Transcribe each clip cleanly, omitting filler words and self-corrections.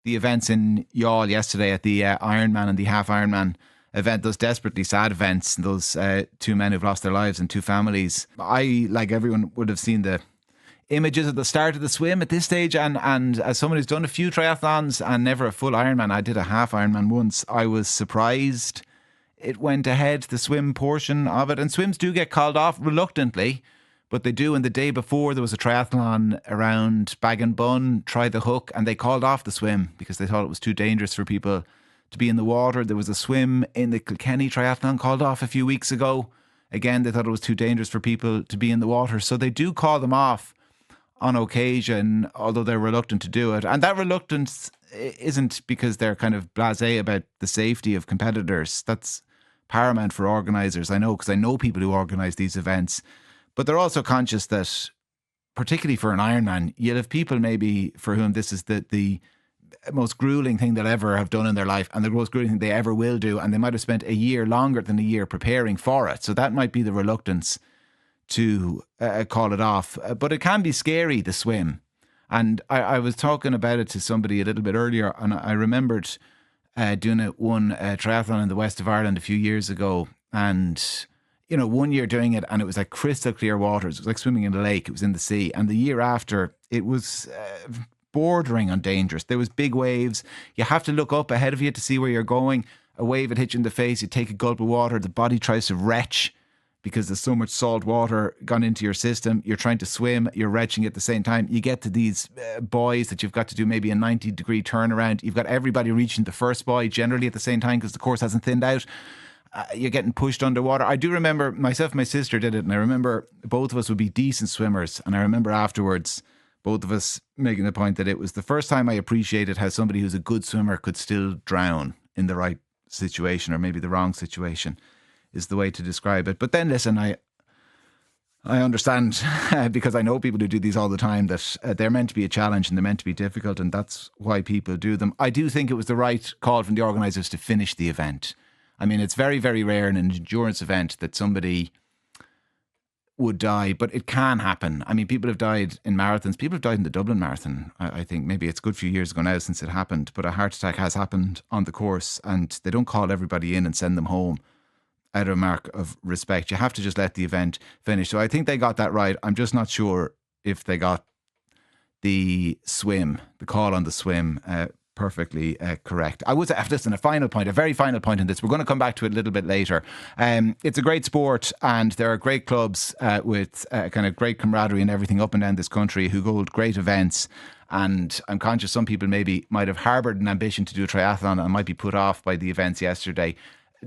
the events in Youghal yesterday at the Ironman and the half Ironman event, those desperately sad events, those two men who've lost their lives and two families. I, like everyone, would have seen the images at the start of the swim at this stage, and as someone who's done a few triathlons and never a full Ironman, I did a half Ironman once, I was surprised it went ahead, the swim portion of it. And swims do get called off reluctantly, but they do. And the day before, there was a triathlon around Bag and Bun, Try the Hook, and they called off the swim because they thought it was too dangerous for people to be in the water. There was a swim in the Kilkenny triathlon called off a few weeks ago. Again, they thought it was too dangerous for people to be in the water. So they do call them off on occasion, although they're reluctant to do it. And that reluctance isn't because they're kind of blasé about the safety of competitors. That's paramount for organisers, I know, because I know people who organise these events. But they're also conscious that, particularly for an Ironman, you'll have people maybe for whom this is the most gruelling thing they'll ever have done in their life, and the most gruelling thing they ever will do, and they might have spent a year, longer than a year, preparing for it. So that might be the reluctance to call it off. But it can be scary, the swim. And I was talking about it to somebody a little bit earlier, and I remembered doing one triathlon in the west of Ireland a few years ago, and one year doing it, and it was like crystal clear waters. It was like swimming in a lake. It was in the sea. And the year after, it was bordering on dangerous. There was big waves. You have to look up ahead of you to see where you're going. A wave would hit you in the face. You take a gulp of water. The body tries to retch because there's so much salt water gone into your system. You're trying to swim, you're retching at the same time. You get to these buoys that you've got to do maybe a 90-degree turnaround. You've got everybody reaching the first buoy generally at the same time because the course hasn't thinned out. You're getting pushed underwater. I do remember myself and my sister did it, and I remember both of us would be decent swimmers. And I remember afterwards, both of us making the point that it was the first time I appreciated how somebody who's a good swimmer could still drown in the right situation, or maybe the wrong situation is the way to describe it. But then listen, I understand because I know people who do these all the time that they're meant to be a challenge and they're meant to be difficult, and that's why people do them. I do think it was the right call from the organisers to finish the event. I mean, it's very, very rare in an endurance event that somebody would die, but it can happen. I mean, people have died in marathons. People have died in the Dublin Marathon. I think maybe it's a good few years ago now since it happened, but a heart attack has happened on the course, and they don't call everybody in and send them home out of a mark of respect. You have to just let the event finish. So I think they got that right. I'm just not sure if they got the call on the swim perfectly correct. I would say, listen, a very final point in this. We're going to come back to it a little bit later. It's a great sport, and there are great clubs with kind of great camaraderie and everything up and down this country who hold great events. And I'm conscious some people maybe might have harboured an ambition to do a triathlon and might be put off by the events yesterday.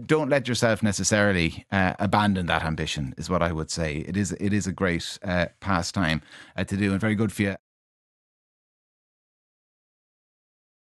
Don't let yourself necessarily abandon that ambition, is what I would say. It is a great pastime to do, and very good for you.